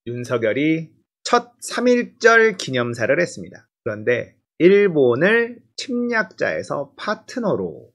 윤석열이 첫 3.1절 기념사를 했습니다. 그런데 일본을 침략자에서 파트너로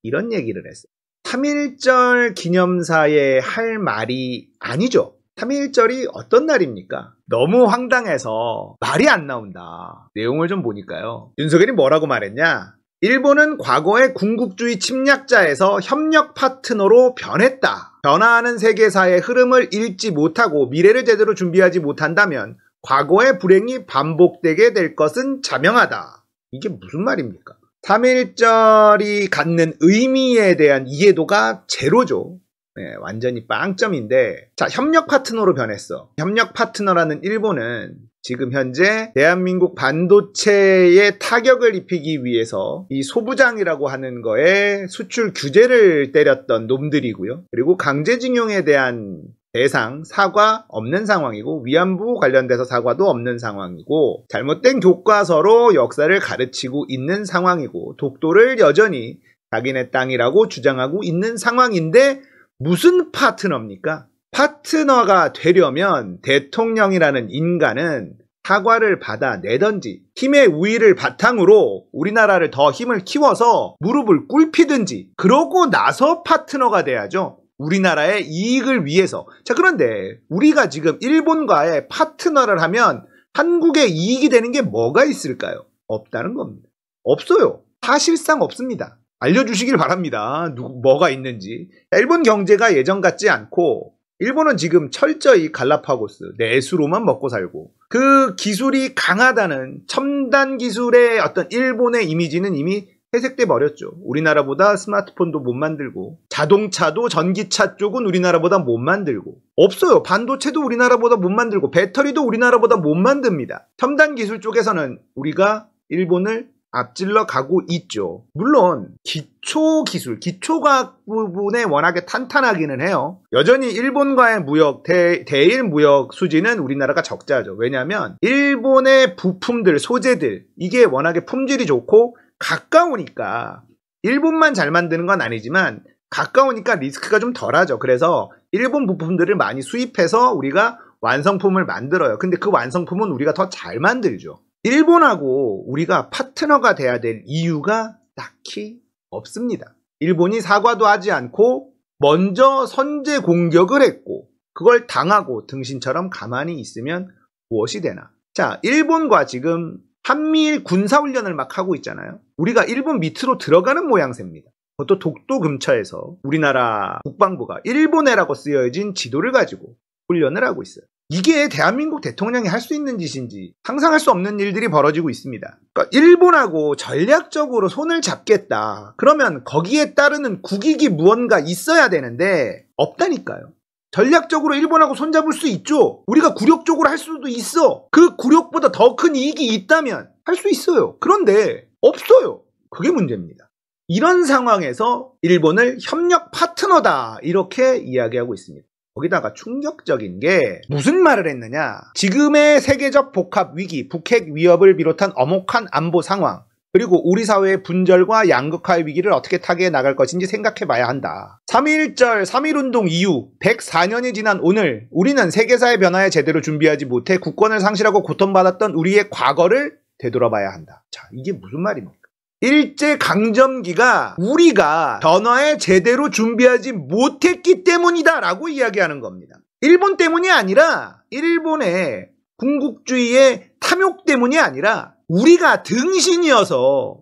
이런 얘기를 했어요. 3.1절 기념사에 할 말이 아니죠. 3.1절이 어떤 날입니까? 너무 황당해서 말이 안 나온다. 내용을 좀 보니까요. 윤석열이 뭐라고 말했냐? 일본은 과거의 군국주의 침략자에서 협력 파트너로 변했다. 변화하는 세계사의 흐름을 읽지 못하고 미래를 제대로 준비하지 못한다면 과거의 불행이 반복되게 될 것은 자명하다. 이게 무슨 말입니까? 3.1절이 갖는 의미에 대한 이해도가 제로죠. 네, 완전히 빵점인데, 자, 협력 파트너로 변했어. 협력 파트너라는 일본은 지금 현재 대한민국 반도체에 타격을 입히기 위해서 이 소부장이라고 하는 거에 수출 규제를 때렸던 놈들이고요. 그리고 강제징용에 대한 대상, 사과 없는 상황이고, 위안부 관련돼서 사과도 없는 상황이고, 잘못된 교과서로 역사를 가르치고 있는 상황이고, 독도를 여전히 자기네 땅이라고 주장하고 있는 상황인데, 무슨 파트너입니까? 파트너가 되려면 대통령이라는 인간은 사과를 받아내든지 힘의 우위를 바탕으로 우리나라를 더 힘을 키워서 무릎을 꿇히든지 그러고 나서 파트너가 돼야죠. 우리나라의 이익을 위해서. 자, 그런데 우리가 지금 일본과의 파트너를 하면 한국의 이익이 되는 게 뭐가 있을까요? 없다는 겁니다. 없어요. 사실상 없습니다. 알려주시길 바랍니다. 뭐가 있는지. 일본 경제가 예전 같지 않고 일본은 지금 철저히 갈라파고스, 내수로만 먹고 살고 그 기술이 강하다는 첨단 기술의 어떤 일본의 이미지는 이미 회색돼 버렸죠. 우리나라보다 스마트폰도 못 만들고 자동차도 전기차 쪽은 우리나라보다 못 만들고 없어요. 반도체도 우리나라보다 못 만들고 배터리도 우리나라보다 못 만듭니다. 첨단 기술 쪽에서는 우리가 일본을 앞질러 가고 있죠. 물론 기초기술, 기초과학 부분에 워낙에 탄탄하기는 해요. 여전히 일본과의 무역, 대일 무역 수지는 우리나라가 적자죠. 왜냐하면 일본의 부품들, 소재들 이게 워낙에 품질이 좋고 가까우니까 일본만 잘 만드는 건 아니지만 가까우니까 리스크가 좀 덜하죠. 그래서 일본 부품들을 많이 수입해서 우리가 완성품을 만들어요. 근데 그 완성품은 우리가 더 잘 만들죠. 일본하고 우리가 파트너가 돼야 될 이유가 딱히 없습니다. 일본이 사과도 하지 않고 먼저 선제 공격을 했고 그걸 당하고 등신처럼 가만히 있으면 무엇이 되나. 자, 일본과 지금 한미일 군사훈련을 막 하고 있잖아요. 우리가 일본 밑으로 들어가는 모양새입니다. 그것도 독도 근처에서 우리나라 국방부가 일본해라고 쓰여진 지도를 가지고 훈련을 하고 있어요. 이게 대한민국 대통령이 할 수 있는 짓인지 상상할 수 없는 일들이 벌어지고 있습니다. 그러니까 일본하고 전략적으로 손을 잡겠다. 그러면 거기에 따르는 국익이 무언가 있어야 되는데 없다니까요. 전략적으로 일본하고 손잡을 수 있죠. 우리가 굴욕적으로 할 수도 있어. 그 굴욕보다 더 큰 이익이 있다면 할 수 있어요. 그런데 없어요. 그게 문제입니다. 이런 상황에서 일본을 협력 파트너다 이렇게 이야기하고 있습니다. 거기다가 충격적인 게 무슨 말을 했느냐. 지금의 세계적 복합 위기, 북핵 위협을 비롯한 엄혹한 안보 상황, 그리고 우리 사회의 분절과 양극화의 위기를 어떻게 타개해 나갈 것인지 생각해봐야 한다. 3.1절, 3.1운동 이후 104년이 지난 오늘 우리는 세계사의 변화에 제대로 준비하지 못해 국권을 상실하고 고통받았던 우리의 과거를 되돌아봐야 한다. 자, 이게 무슨 말입니까? 일제강점기가 우리가 변화에 제대로 준비하지 못했기 때문이다 라고 이야기하는 겁니다. 일본 때문이 아니라 일본의 군국주의의 탐욕 때문이 아니라 우리가 등신이어서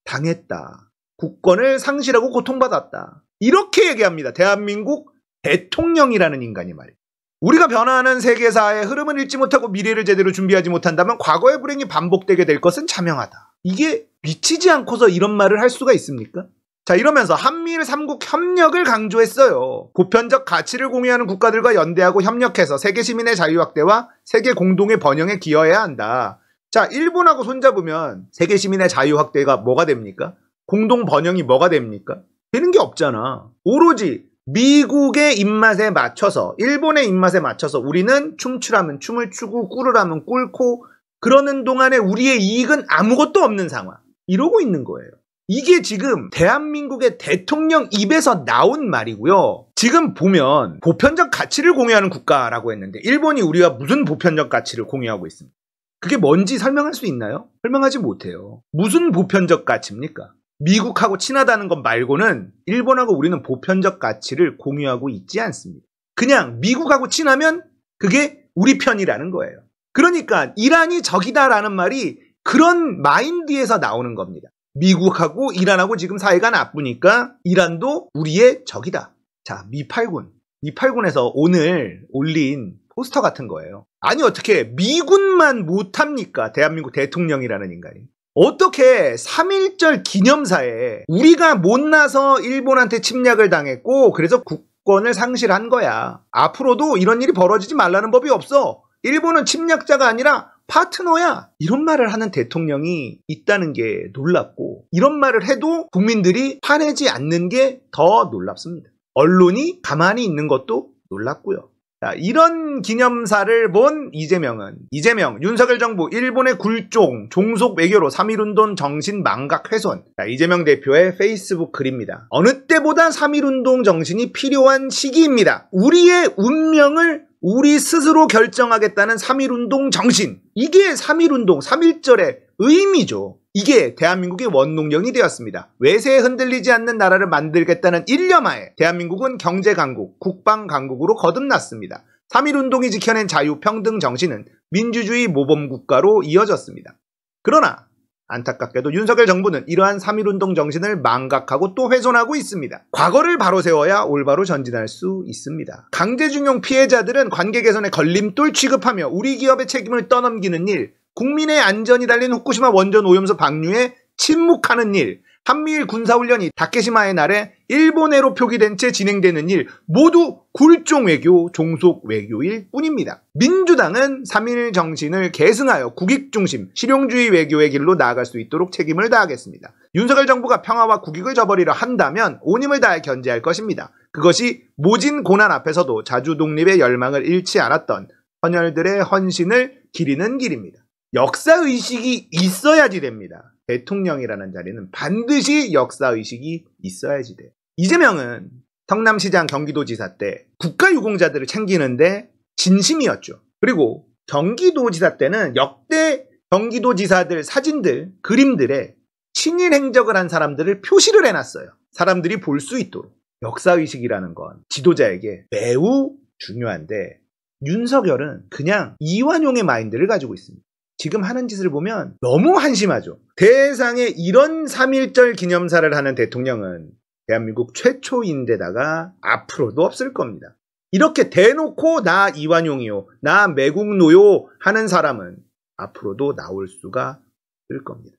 당했다. 국권을 상실하고 고통받았다. 이렇게 얘기합니다. 대한민국 대통령이라는 인간이 말이에요. 우리가 변화하는 세계사의 흐름을 읽지 못하고 미래를 제대로 준비하지 못한다면 과거의 불행이 반복되게 될 것은 자명하다. 이게 미치지 않고서 이런 말을 할 수가 있습니까? 자, 이러면서 한미일 3국 협력을 강조했어요. 보편적 가치를 공유하는 국가들과 연대하고 협력해서 세계 시민의 자유 확대와 세계 공동의 번영에 기여해야 한다. 자, 일본하고 손잡으면 세계 시민의 자유 확대가 뭐가 됩니까? 공동 번영이 뭐가 됩니까? 되는 게 없잖아. 오로지 미국의 입맛에 맞춰서, 일본의 입맛에 맞춰서 우리는 춤추라면 춤을 추고 꿇으라면 꿇고 그러는 동안에 우리의 이익은 아무것도 없는 상황. 이러고 있는 거예요. 이게 지금 대한민국의 대통령 입에서 나온 말이고요. 지금 보면 보편적 가치를 공유하는 국가라고 했는데 일본이 우리가 무슨 보편적 가치를 공유하고 있습니까? 그게 뭔지 설명할 수 있나요? 설명하지 못해요. 무슨 보편적 가치입니까? 미국하고 친하다는 것 말고는 일본하고 우리는 보편적 가치를 공유하고 있지 않습니다. 그냥 미국하고 친하면 그게 우리 편이라는 거예요. 그러니까 이란이 적이다라는 말이 그런 마인드에서 나오는 겁니다. 미국하고 이란하고 지금 사이가 나쁘니까 이란도 우리의 적이다. 자, 미팔군에서 오늘 올린 포스터 같은 거예요. 아니 어떻게 미군만 못합니까? 대한민국 대통령이라는 인간이. 어떻게 3.1절 기념사에 우리가 못나서 일본한테 침략을 당했고 그래서 국권을 상실한 거야. 앞으로도 이런 일이 벌어지지 말라는 법이 없어. 일본은 침략자가 아니라 파트너야. 이런 말을 하는 대통령이 있다는 게 놀랍고 이런 말을 해도 국민들이 화내지 않는 게 더 놀랍습니다. 언론이 가만히 있는 것도 놀랍고요. 자, 이런 기념사를 본 이재명, 윤석열 정부 일본의 굴종, 종속 외교로 3.1운동 정신 망각 훼손. 자, 이재명 대표의 페이스북 글입니다. 어느 때보다 3.1운동 정신이 필요한 시기입니다. 우리의 운명을 우리 스스로 결정하겠다는 3.1운동 정신. 이게 3.1운동, 3.1절의 의미죠. 이게 대한민국의 원동력이 되었습니다. 외세에 흔들리지 않는 나라를 만들겠다는 일념하에 대한민국은 경제강국, 국방강국으로 거듭났습니다. 3.1운동이 지켜낸 자유, 평등 정신은 민주주의 모범국가로 이어졌습니다. 그러나 안타깝게도 윤석열 정부는 이러한 3.1운동 정신을 망각하고 또 훼손하고 있습니다. 과거를 바로 세워야 올바로 전진할 수 있습니다. 강제징용 피해자들은 관계 개선의 걸림돌 취급하며 우리 기업의 책임을 떠넘기는 일, 국민의 안전이 달린 후쿠시마 원전 오염수 방류에 침묵하는 일, 한미일 군사훈련이 다케시마의 날에 일본해로 표기된 채 진행되는 일 모두 굴종 외교, 종속 외교일 뿐입니다. 민주당은 3.1 정신을 계승하여 국익 중심, 실용주의 외교의 길로 나아갈 수 있도록 책임을 다하겠습니다. 윤석열 정부가 평화와 국익을 저버리려 한다면 온 힘을 다해 견제할 것입니다. 그것이 모진 고난 앞에서도 자주 독립의 열망을 잃지 않았던 헌혈들의 헌신을 기리는 길입니다. 역사의식이 있어야지 됩니다. 대통령이라는 자리는 반드시 역사의식이 있어야지 돼요. 이재명은 성남시장 경기도지사 때 국가유공자들을 챙기는데 진심이었죠. 그리고 경기도지사 때는 역대 경기도지사들 사진들, 그림들에 친일 행적을 한 사람들을 표시를 해놨어요. 사람들이 볼 수 있도록. 역사의식이라는 건 지도자에게 매우 중요한데 윤석열은 그냥 이완용의 마인드를 가지고 있습니다. 지금 하는 짓을 보면 너무 한심하죠. 대상에 이런 3.1절 기념사를 하는 대통령은 대한민국 최초인데다가 앞으로도 없을 겁니다. 이렇게 대놓고 나 이완용이요, 나 매국노요 하는 사람은 앞으로도 나올 수가 없을 겁니다.